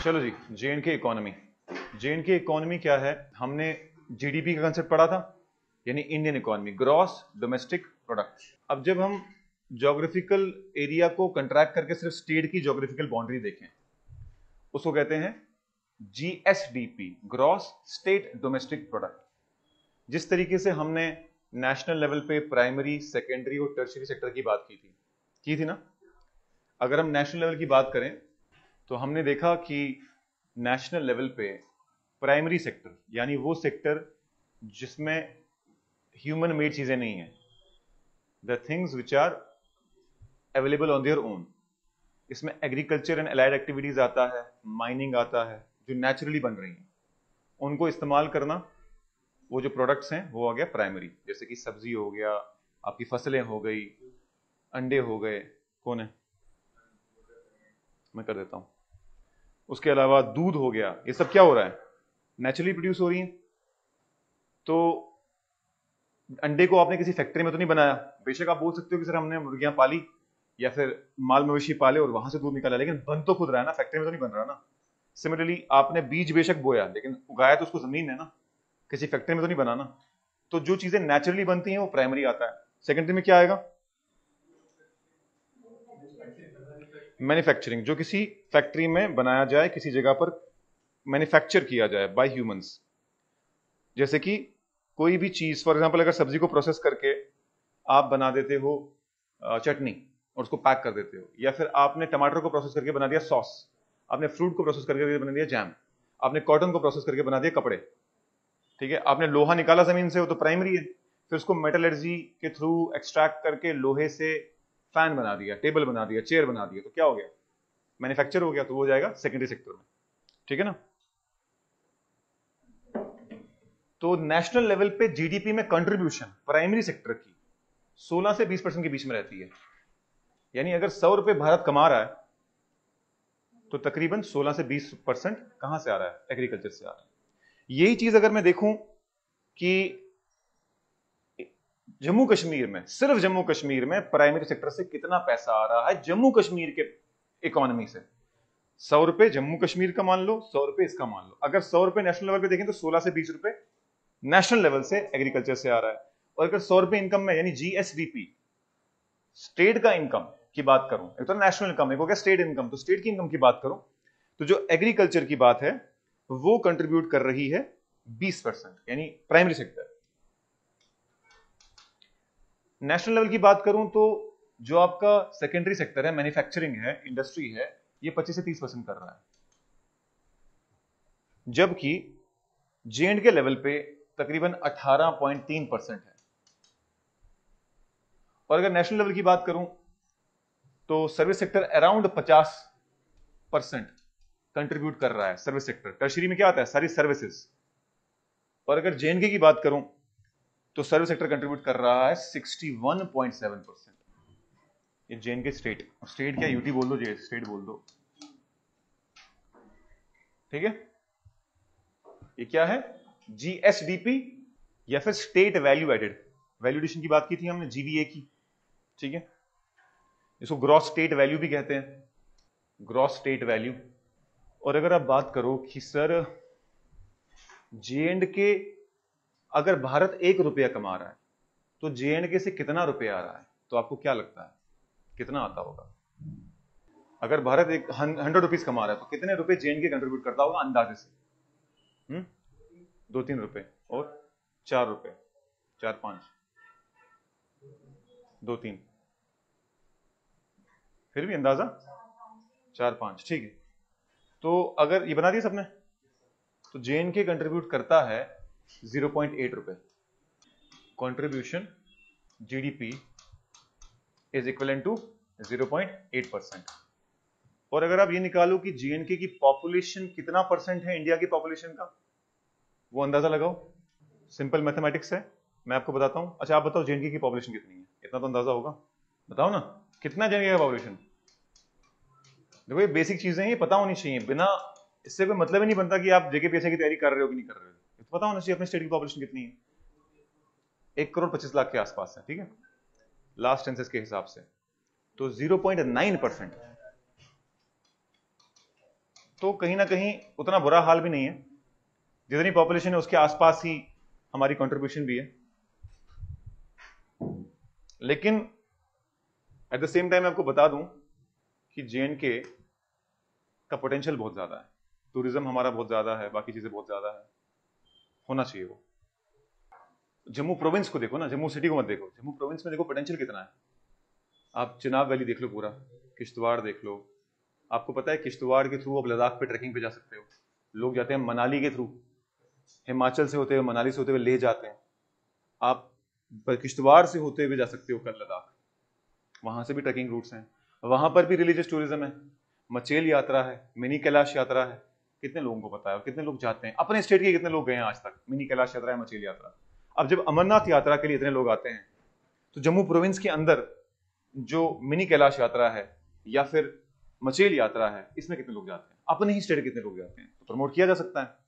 चलो जी, J&K economy. J&K economy क्या है? हमने जीडीपी का कंसेप्ट पढ़ा था, यानी Indian economy, gross domestic product. अब जब हम ज्योग्राफिकल एरिया को कंट्रैक्ट करके सिर्फ स्टेट की ज्योग्राफिकल बाउंड्री देखें, उसको कहते हैं GSDP, gross state domestic product. जिस तरीके से हमने नेशनल लेवल पे प्राइमरी, सेकेंडरी और टर्शियरी सेक्टर की बात की थी ना। अगर हम नेशनल लेवल की बात करें तो हमने देखा कि नेशनल लेवल पे प्राइमरी सेक्टर, यानी वो सेक्टर जिसमें ह्यूमन मेड चीजें नहीं है, the things which are available on their own, इसमें एग्रीकल्चर एंड अलाइड एक्टिविटीज आता है, माइनिंग आता है, जो नेचुरली बन रही हैं, उनको इस्तेमाल करना, वो जो प्रोडक्ट्स हैं वो आ गया प्राइमरी। जैसे कि सब्जी हो गया, आपकी फसलें हो गई, अंडे हो गए, कौन है, मैं कर देता हूं, उसके अलावा दूध हो गया, ये सब क्या हो रहा है, नेचुरली प्रोड्यूस हो रही है। तो अंडे को आपने किसी फैक्ट्री में तो नहीं बनाया, बेशक आप बोल सकते हो कि सर हमने मुर्गियां पाली या फिर माल मवेशी पाले और वहां से दूध निकाला, लेकिन बन तो खुद रहा है ना, फैक्ट्री में तो नहीं बन रहा ना। सिमिलरली आपने बीज बेशक बोया, लेकिन उगाया तो उसको जमीन है ना, किसी फैक्ट्री में तो नहीं बना ना। तो जो चीजें नेचुरली बनती हैं वो प्राइमरी आता है। सेकेंडरी में क्या आएगा, मैन्युफैक्चरिंग, जो किसी फैक्ट्री में बनाया जाए, किसी जगह पर मैन्युफैक्चर किया जाए बाय ह्यूमंस। जैसे कि कोई भी चीज, फॉर एग्जांपल अगर सब्जी को प्रोसेस करके आप बना देते हो चटनी और उसको पैक कर देते हो, या फिर आपने टमाटर को प्रोसेस करके बना दिया सॉस, आपने फ्रूट को प्रोसेस करके बना दिया जैम, आपने कॉटन को प्रोसेस करके बना दिया कपड़े, ठीक है, आपने लोहा निकाला जमीन से, वो तो प्राइमरी है। फिर उसको मेटलर्जी के थ्रू एक्सट्रैक्ट करके लोहे से फैन बना दिया, टेबल बना दिया, चेयर बना दिया, तो क्या हो गया, मैन्युफैक्चर हो गया, तो वो जाएगा सेकेंडरी सेक्टर में, ठीक है ना। तो नेशनल लेवल पे जीडीपी में कंट्रीब्यूशन प्राइमरी सेक्टर की 16 से 20% के बीच में रहती है। यानी अगर 100 रुपए भारत कमा रहा है तो तकरीबन 16 से 20% कहां से आ रहा है, एग्रीकल्चर से आ रहा है। यही चीज अगर मैं देखूं कि जम्मू कश्मीर में, सिर्फ जम्मू कश्मीर में प्राइमरी सेक्टर से कितना पैसा आ रहा है जम्मू कश्मीर के इकोनॉमी से, 100 रुपए जम्मू कश्मीर का मान लो, 100 रुपए इसका मान लो। अगर 100 रुपए नेशनल लेवल पे देखें तो 16 से 20 रुपए नेशनल लेवल से एग्रीकल्चर से आ रहा है। और अगर 100 रुपए इनकम में, यानी जीएसडीपी, स्टेट का इनकम की बात करूं, एक तो नेशनल इनकम, एक हो गया स्टेट इनकम, तो स्टेट की इनकम की बात करूं तो जो एग्रीकल्चर की बात है वो कंट्रीब्यूट कर रही है 20%, यानी प्राइमरी सेक्टर। नेशनल लेवल की बात करूं तो जो आपका सेकेंडरी सेक्टर है, मैन्युफैक्चरिंग है, इंडस्ट्री है, ये 25 से 30% कर रहा है, जबकि जे एंड के लेवल पे तकरीबन 18.3% है। और अगर नेशनल लेवल की बात करूं तो सर्विस सेक्टर अराउंड 50% कंट्रीब्यूट कर रहा है, सर्विस सेक्टर। टर्शरी में क्या आता है, सारी सर्विसेज। और अगर जे.एंड.के की बात करूं तो सर्विस सेक्टर कंट्रीब्यूट कर रहा है 61.7%। ये जे.एंड.के स्टेट, स्टेट क्या, यूटी बोल दो, जे स्टेट बोल दो, ठीक है। ये क्या है, जीएसडीपी या फिर state value added, value addition की बात की थी हमने, जीवीए की, ठीक है। इसको ग्रॉस स्टेट वैल्यू भी कहते हैं, ग्रॉस स्टेट वैल्यू। और अगर आप बात करो कि सर जे.एंड.के, अगर भारत 1 रुपया कमा रहा है तो जे.एंड.के से कितना रुपया आ रहा है, तो आपको क्या लगता है कितना आता होगा? अगर भारत 100 रुपीज कमा रहा है तो कितने रुपए जे.एंड.के कंट्रीब्यूट करता होगा अंदाजे से? 2-3 रुपए और 4 रुपए, 4-5, 2-3, फिर भी अंदाजा 4-5, ठीक है। तो अगर ये बना दिया सबने, तो जे.एंड.के कंट्रीब्यूट करता है 0.8 रुपए। Contribution GDP is equal to 0.8%। और अगर आप ये निकालो कि जे.एंड.के की पॉपुलेशन कितना परसेंट है इंडिया की पॉपुलेशन का, वो अंदाजा लगाओ, सिंपल मैथमेटिक्स है, मैं आपको बताता हूं। अच्छा आप बताओ जे.एंड.के की पॉपुलेशन कितनी है, इतना तो अंदाजा होगा, बताओ ना कितना जे.एंड.के का पॉपुलेशन। देखो ये बेसिक चीजें ये पता होनी चाहिए, बिना इससे कोई मतलब ही नहीं बनता कि आप जेकेपीएससी की तैयारी कर रहे हो कि नहीं कर रहे हो। तो पता होना चाहिए अपने स्टेट की पॉपुलेशन कितनी है, 1 करोड़ 25 लाख के आसपास है, ठीक है, लास्ट सेंसस के हिसाब से, तो 0.9%। तो कहीं ना कहीं उतना बुरा हाल भी नहीं है, जितनी पॉपुलेशन है उसके आसपास ही हमारी कंट्रीब्यूशन भी है। लेकिन एट द सेम टाइम आपको बता दूं कि जेएंडके का पोटेंशियल बहुत ज्यादा है, टूरिज्म हमारा बहुत ज्यादा है, बाकी चीजें बहुत ज्यादा है, होना चाहिए वो। जम्मू प्रोविंस को देखो ना, जम्मू सिटी को मत देखो, जम्मू प्रोविंस में देखो पोटेंशियल कितना है। आप चिनाब वैली देख लो, पूरा किश्तवाड़ देख लो। आपको पता है किश्तवाड़ के थ्रू आप लद्दाख पे ट्रैकिंग पे जा सकते हो। लोग जाते हैं मनाली के थ्रू, हिमाचल से होते हुए, मनाली से होते हुए ले जाते हैं। आप किश्तवाड़ से होते हुए जा सकते हो कल लद्दाख, वहां से भी ट्रैकिंग रूट्स हैं। वहां पर भी रिलीजियस टूरिज्म है, मचेल यात्रा है, मिनी कैलाश यात्रा है। कितने लोगों को पता है और कितने लोग जाते हैं? अपने स्टेट के कितने लोग गए हैं आज तक मिनी कैलाश यात्रा है, मचेल यात्रा? अब जब अमरनाथ यात्रा के लिए इतने लोग आते हैं, तो जम्मू प्रोविंस के अंदर जो मिनी कैलाश यात्रा है या फिर मचेल यात्रा है, इसमें कितने लोग जाते हैं? अपने ही स्टेट कितने लोग जाते हैं? तो प्रमोट किया जा सकता है।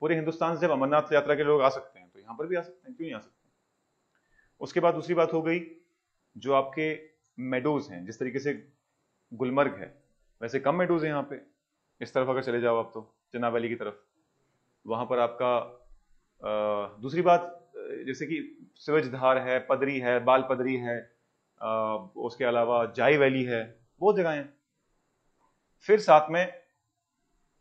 पूरे हिंदुस्तान से जब अमरनाथ यात्रा के लोग आ सकते हैं, तो यहां पर भी आ सकते हैं, क्यों नहीं आ सकते? उसके बाद दूसरी बात हो गई जो आपके मेडोज हैं। जिस तरीके से गुलमर्ग है, वैसे कम मेडोज है यहाँ पे। इस तरफ अगर चले जाओ आप, तो चिनाब वैली की तरफ, वहां पर आपका दूसरी बात जैसे कि सूरजधार है, पदरी है, बाल पदरी है, उसके अलावा जाई वैली है, बहुत जगह हैं। फिर साथ में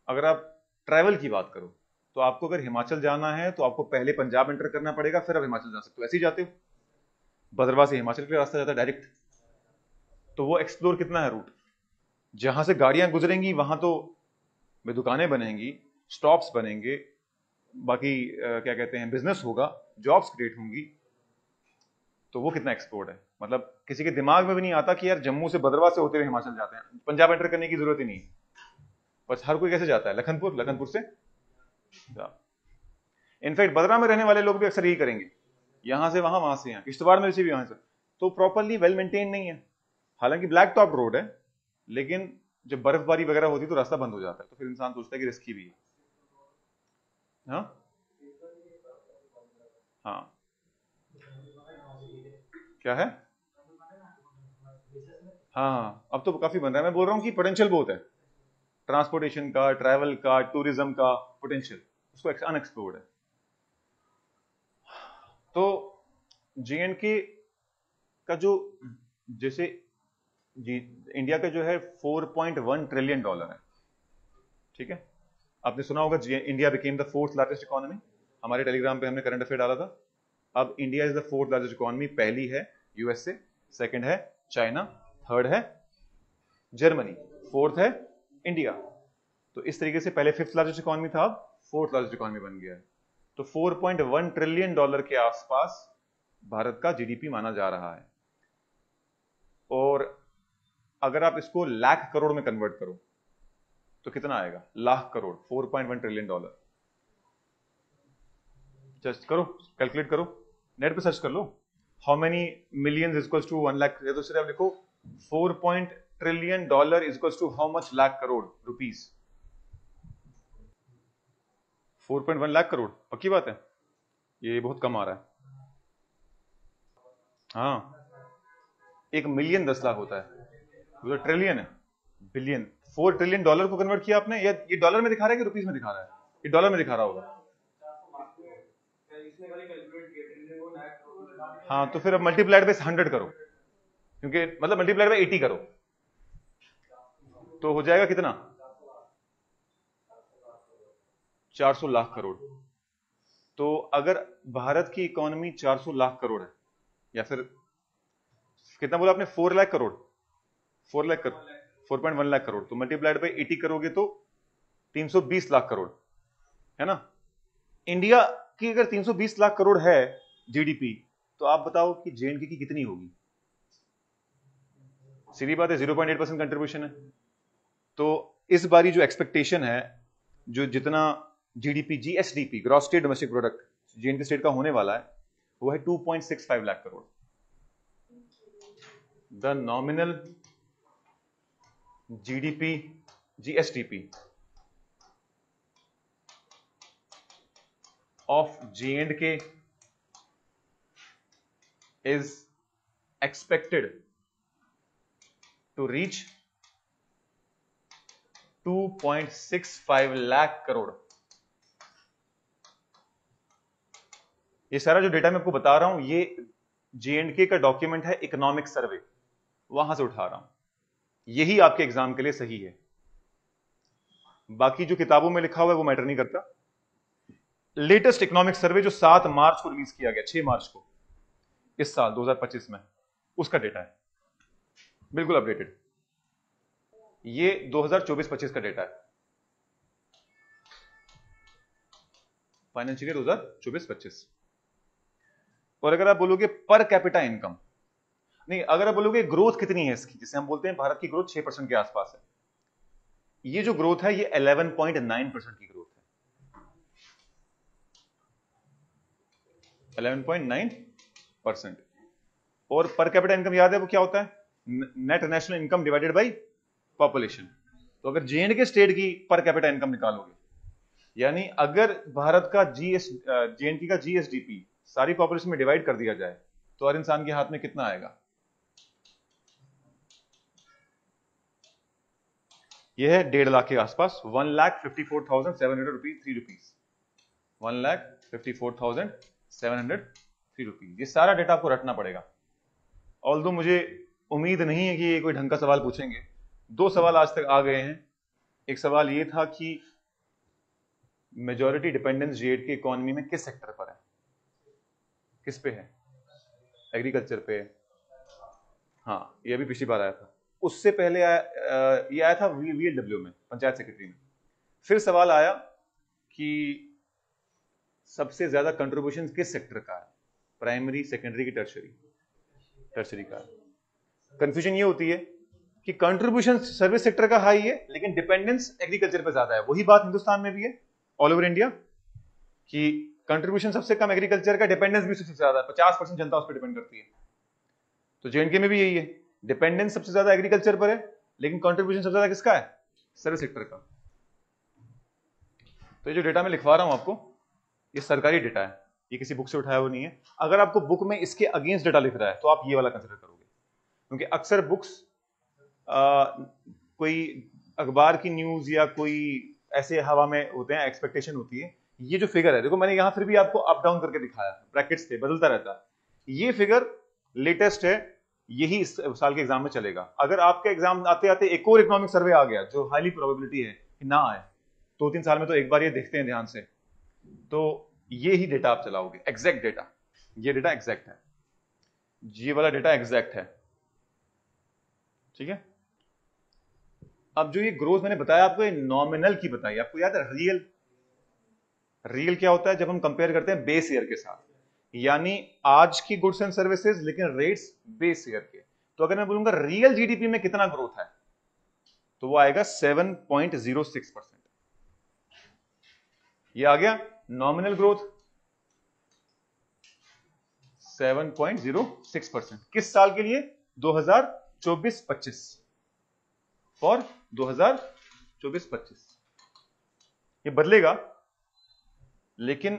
अगर आप ट्रैवल की बात करो, तो आपको अगर हिमाचल जाना है तो आपको पहले पंजाब एंटर करना पड़ेगा, फिर आप हिमाचल जा सकते हो। ऐसे ही जाते हो, भद्रवाह से हिमाचल के रास्ता जाता है डायरेक्ट। तो वो एक्सप्लोर कितना है रूट, जहां से गाड़ियां गुजरेंगी वहां तो दुकानें बनेंगी, स्टॉप्स बनेंगे, बाकी क्या कहते हैं, बिजनेस होगा, जॉब्स क्रिएट होंगी। तो वो कितना एक्सप्लोर्ड है, मतलब किसी के दिमाग में भी नहीं आता कि यार जम्मू से भद्रवाह से होते हुए हिमाचल जाते हैं, पंजाब एंटर करने की जरूरत ही नहीं। बस हर कोई कैसे जाता है? लखनपुर से। इनफैक्ट बद्रा में रहने वाले लोग भी अक्सर यही करेंगे, यहां से वहां, वहां से यहां, किश्तवाड़ में से भी वहां से। तो प्रॉपरली वेल मेंटेन नहीं है। हालांकि ब्लैक टॉप रोड है, लेकिन जब बर्फबारी वगैरह होती है तो रास्ता बंद हो जाता है, तो फिर इंसान सोचता है कि रिस्की भी है। हाँ हाँ, क्या है? हाँ हाँ, अब तो काफी बन रहा है। मैं बोल रहा हूँ कि पोटेंशियल बहुत है, ट्रांसपोर्टेशन का, ट्रैवल का, टूरिज्म का पोटेंशियल, उसको अनएक्सप्लोर्ड है। तो जेएंडके का जो, जैसे जी, इंडिया का जो है $4.1 ट्रिलियन है, ठीक है? आपने सुना होगा India became the fourth largest economy. हमारे टेलीग्राम पे हमने करंट अफेयर डाला था। अब India is the fourth largest economy. पहली है यूएसए, सेकंड है चाइना, थर्ड है जर्मनी, फोर्थ है इंडिया। तो इस तरीके से पहले फिफ्थ लार्जेस्ट इकोनॉमी था, अब फोर्थ लार्जेस्ट इकोनॉमी बन गया है। तो $4.1 ट्रिलियन के आसपास भारत का जीडीपी माना जा रहा है। और अगर आप इसको लाख करोड़ में कन्वर्ट करो तो कितना आएगा? लाख करोड़, $4.1 ट्रिलियन। जस्ट करो, कैलकुलेट करो, नेट पे सर्च कर लो, how many millions equals to 1 lakh. तो सिर्फ लिखो 4 trillion equals to how much lakh crore rupees. 4.1 lakh crore, पक्की बात है? ये बहुत कम आ रहा है। हाँ, 1 मिलियन 10 लाख होता है, वो तो ट्रिलियन है, बिलियन। $4 ट्रिलियन को कन्वर्ट किया आपने, ये डॉलर में दिखा रहा है कि रुपीज में दिखा रहा है? ये डॉलर में दिखा रहा होगा। हाँ, तो फिर अब मल्टीप्लाइड बाय 100 करो, क्योंकि मतलब मल्टीप्लाइड बाय 80 करो, तो हो जाएगा कितना? 400 लाख करोड़। तो अगर भारत की इकोनॉमी 400 लाख करोड़ है, या फिर कितना बोला आपने? 4 लाख करोड़, 4 लाख करोड़, 4.1 लाख करोड़, तो मल्टीप्लाइड बाय 80 करोगे तो 320 लाख करोड़, है ना? इंडिया की अगर 320 लाख करोड़ है जीडीपी, तो आप बताओ कि जेएनके की कितनी होगी? सीधी बात है, 0.8% कंट्रीब्यूशन है। तो इस बारी जो एक्सपेक्टेशन है, जो जितना GDP, GSDP, gross state domestic product J and K state का होने वाला है, वो है 2.65 lakh crore. The nominal GDP, GSDP of J&K is expected to reach 2.65 lakh crore. ये सारा जो डेटा मैं आपको बता रहा हूं ये J&K का डॉक्यूमेंट है, इकोनॉमिक सर्वे, वहां से उठा रहा हूं। यही आपके एग्जाम के लिए सही है, बाकी जो किताबों में लिखा हुआ है वो मैटर नहीं करता। लेटेस्ट इकोनॉमिक सर्वे जो 7 मार्च को रिलीज किया गया, 6 मार्च को इस साल 2025 में, उसका डेटा है, बिल्कुल अपडेटेड। ये 2024-25 का डेटा है, फाइनेंशियल ईयर 2024-25। और अगर आप बोलोगे पर कैपिटा इनकम, नहीं, अगर आप बोलोगे ग्रोथ कितनी है इसकी, जिसे हम बोलते हैं भारत की ग्रोथ 6% के आसपास है, ये जो ग्रोथ है ये 11.9% की ग्रोथ है, 11.9%। और पर कैपिटा इनकम याद है वो क्या होता है? Net national income divided by population. तो अगर J&K स्टेट की पर कैपिटा इनकम निकालोगे, यानी अगर भारत का J&K का GSDP सारी पॉपुलेशन में डिवाइड कर दिया जाए तो हर इंसान के हाथ में कितना आएगा? यह है 1.5 लाख के आसपास, 1,54,703 रुपीज, 1,54,703 रुपीज। ये सारा डेटा आपको रटना पड़ेगा। ऑल्दो मुझे उम्मीद नहीं है कि ये कोई ढंग का सवाल पूछेंगे। 2 सवाल आज तक आ गए हैं। एक सवाल ये था कि मेजॉरिटी डिपेंडेंस J&K इकोनॉमी में किस सेक्टर पर है, किस पे है? एग्रीकल्चर पे। हाँ, ये भी पिछली बार आया था। उससे पहले ये आया था VLW में, पंचायत सेक्रेटरी में। फिर सवाल आया कि सबसे ज्यादा कंट्रीब्यूशन किस सेक्टर का है, प्राइमरी, सेकेंडरी की टर्शरी का। कंफ्यूजन ये होती है कि कंट्रीब्यूशन सर्विस सेक्टर का हाई है लेकिन डिपेंडेंस एग्रीकल्चर पे ज्यादा है। वही बात हिंदुस्तान में भी है, ऑल ओवर इंडिया, कि कंट्रीब्यूशन सबसे कम एग्रीकल्चर का, डिपेंडेंस भी सबसे ज्यादा है, 50% जनता उस पर डिपेंड करती है। तो J&K में भी यही है, डिपेंडेंस सबसे ज्यादा एग्रीकल्चर पर है लेकिन कंट्रीब्यूशन सबसे ज्यादा किसका है? सर्विस सेक्टर का। तो ये जो डेटा मैं लिखवा रहा हूं आपको, ये सरकारी डेटा है, ये किसी बुक से उठाया हुआ नहीं है। अगर आपको बुक में इसके अगेंस्ट डेटा लिख रहा है तो आप ये वाला कंसिडर करोगे, क्योंकि अक्सर बुक्स कोई अखबार की न्यूज या कोई ऐसे हवा में होते हैं, एक्सपेक्टेशन होती है। ये जो फिगर है, देखो मैंने यहां फिर भी आपको अप डाउन करके दिखाया, ब्रैकेट्स थे, बदलता रहता है। ये फिगर लेटेस्ट है, यही इस साल के एग्जाम में चलेगा। अगर आपके एग्जाम आते आते एक और इकोनॉमिक सर्वे आ गया, जो हाईली प्रोबेबिलिटी है कि ना आए, 2-3 साल में तो एक बार ये देखते हैं ध्यान से, तो ये ही डेटा आप चलाओगे, एग्जैक्ट डेटा। ये डेटा एग्जैक्ट है, ये वाला डेटा एग्जैक्ट है, ठीक है। अब जो ये ग्रोथ मैंने बताया आपको, ये नॉमिनल की बताई, आपको याद है रियल क्या होता है? जब हम कंपेयर करते हैं बेस ईयर के साथ, यानी आज की गुड्स एंड सर्विसेज लेकिन रेट्स बेस ईयर के। तो अगर मैं बोलूंगा रियल जीडीपी में कितना ग्रोथ है, तो वो आएगा 7.06%। ये आ गया नॉमिनल ग्रोथ 7.06%। किस साल के लिए? 2024-25, फॉर 2024-25। ये बदलेगा, लेकिन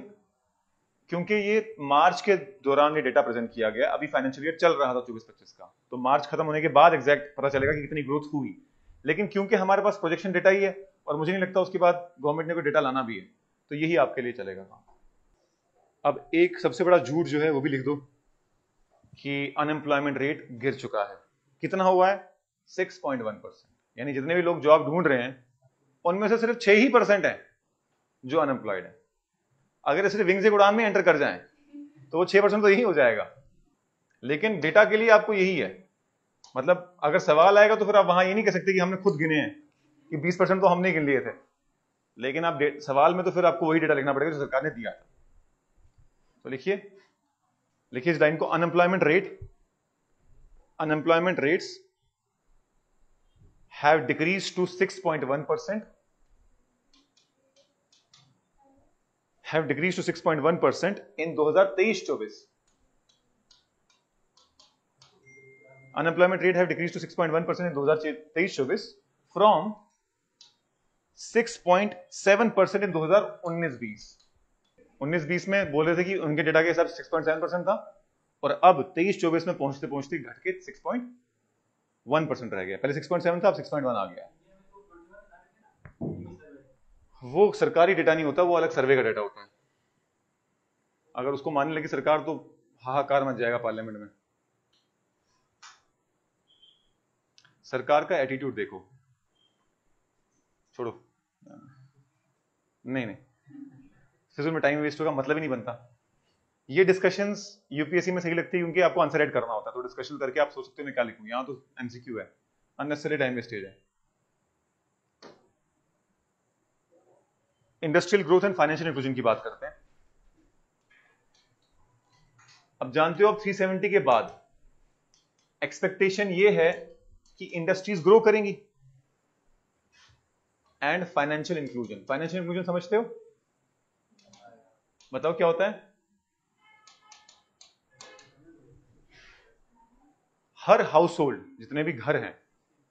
क्योंकि ये मार्च के दौरान ये डेटा प्रेजेंट किया गया, अभी फाइनेंशियल ईयर चल रहा था 24-25 का, तो मार्च खत्म होने के बाद एग्जैक्ट पता चलेगा कि कितनी ग्रोथ हुई। लेकिन क्योंकि हमारे पास प्रोजेक्शन डेटा ही है और मुझे नहीं लगता उसके बाद गवर्नमेंट ने कोई डेटा लाना भी है, तो यही आपके लिए चलेगा काम। अब एक सबसे बड़ा झूठ जो है वो भी लिख दो कि अनएम्प्लॉयमेंट रेट गिर चुका है। कितना हुआ है? 6.1%। यानी जितने भी लोग जॉब ढूंढ रहे हैं उनमें से सिर्फ 6% है जो अनएम्प्लॉयड है। अगर सिर्फ विंग से उड़ान में एंटर कर जाएं तो वो 6% तो यही हो जाएगा। लेकिन डेटा के लिए आपको यही है, मतलब अगर सवाल आएगा तो फिर आप वहां ये नहीं कह सकते कि हमने खुद गिने हैं कि 20% तो हमने गिन लिए थे, लेकिन आप सवाल में तो फिर आपको वही डेटा लिखना पड़ेगा जो सरकार ने दिया था। तो लिखिए इस लाइन को, unemployment rates have decrease to 6.1%, have decreased to 6.1% in 2023-24. Unemployment rate have decreased to 6.1% in 2023-24 from 6.7% in 2019-20. 19-20 में बोल रहे थे कि उनके डेटा के हिसाब से 6.7% था, और अब 23-24 में पहुंचते पहुंचते घट के 6.1% रह गया। पहले 6.7 था, अब 6.1 आ गया। वो सरकारी डेटा नहीं होता, वो अलग सर्वे का डेटा होता है। अगर उसको मानने लगी सरकार तो हाहाकार मच जाएगा पार्लियामेंट में। सरकार का एटीट्यूड देखो, छोड़ो, नहीं फिजूल में टाइम वेस्ट होगा, मतलब ही नहीं बनता। ये डिस्कशंस यूपीएससी में सही लगती है क्योंकि आपको आंसर राइट करना होता है, तो डिस्कशन करके आप सोच सकते हो मैं क्या लिखूं। यहां तो एमसीक्यू है, अननेसेसरी टाइम वेस्टेज है। Industrial growth and financial inclusion की बात करते हैं। अब जानते हो, अब 370 के बाद एक्सपेक्टेशन ये है कि इंडस्ट्रीज ग्रो करेंगी and financial inclusion. Financial inclusion समझते हो? बताओ क्या होता है। हर हाउस होल्ड, जितने भी घर हैं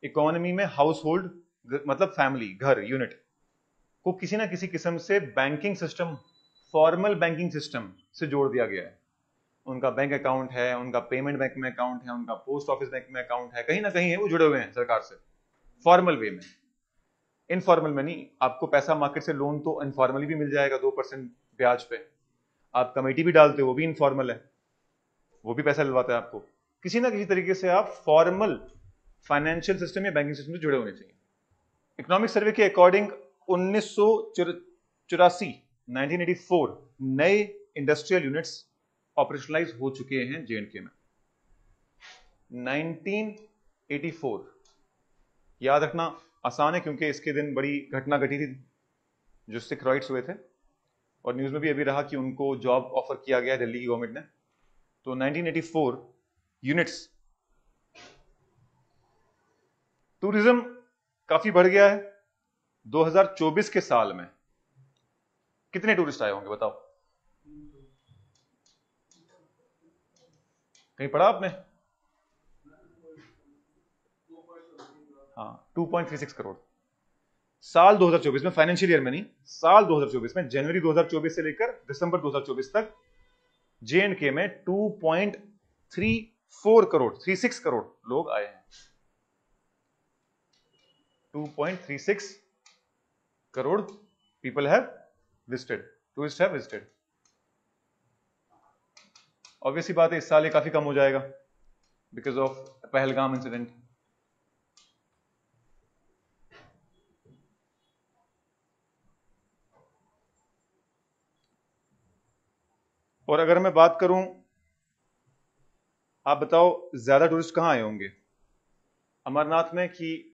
इकोनॉमी में, हाउस होल्ड मतलब फैमिली, घर, यूनिट को किसी ना किसी किस्म से banking system, formal banking system से जोड़ दिया गया है। उनका बैंक अकाउंट है, उनका पेमेंट बैंक में अकाउंट है, उनका पोस्ट ऑफिस बैंक में अकाउंट है, कहीं ना कहीं है वो जुड़े हुए हैं सरकार से, फॉर्मल वे में। इनफॉर्मल में नहीं, आपको पैसा मार्केट से लोन तो इनफॉर्मली भी मिल जाएगा 2% ब्याज पे। आप कमेटी भी डालते हो, वो भी इनफॉर्मल है, वो भी पैसा दिलवाता है आपको। किसी ना किसी तरीके से आप फॉर्मल फाइनेंशियल सिस्टम या बैंकिंग सिस्टम से जुड़े होने चाहिए। इकोनॉमिक सर्वे के अकॉर्डिंग 1984 1984 नए इंडस्ट्रियल यूनिट्स ऑपरेशनलाइज हो चुके हैं जेएंडके में। 1984 याद रखना आसान है क्योंकि इसके दिन बड़ी घटना घटी थी जो सिख राइट्स हुए थे, और न्यूज में भी अभी रहा कि उनको जॉब ऑफर किया गया दिल्ली की गवर्नमेंट ने। तो 1984 यूनिट्स। टूरिज्म काफी बढ़ गया है। 2024 के साल में कितने टूरिस्ट आए होंगे बताओ? कहीं पढ़ा आपने? हाँ, 2.36 करोड़। साल 2024 में, फाइनेंशियल ईयर में नहीं, साल 2024 में, जनवरी 2024 से लेकर दिसंबर 2024 तक जेएंडके में 2.34 करोड़, 36 करोड़ लोग आए हैं। 2.36 crore people have visited, tourists have visited। Obviously बात है इस साल ये काफी कम हो जाएगा बिकॉज ऑफ पहलगाम इंसिडेंट। और अगर मैं बात करूं, आप बताओ ज्यादा टूरिस्ट कहां आए होंगे, अमरनाथ में कि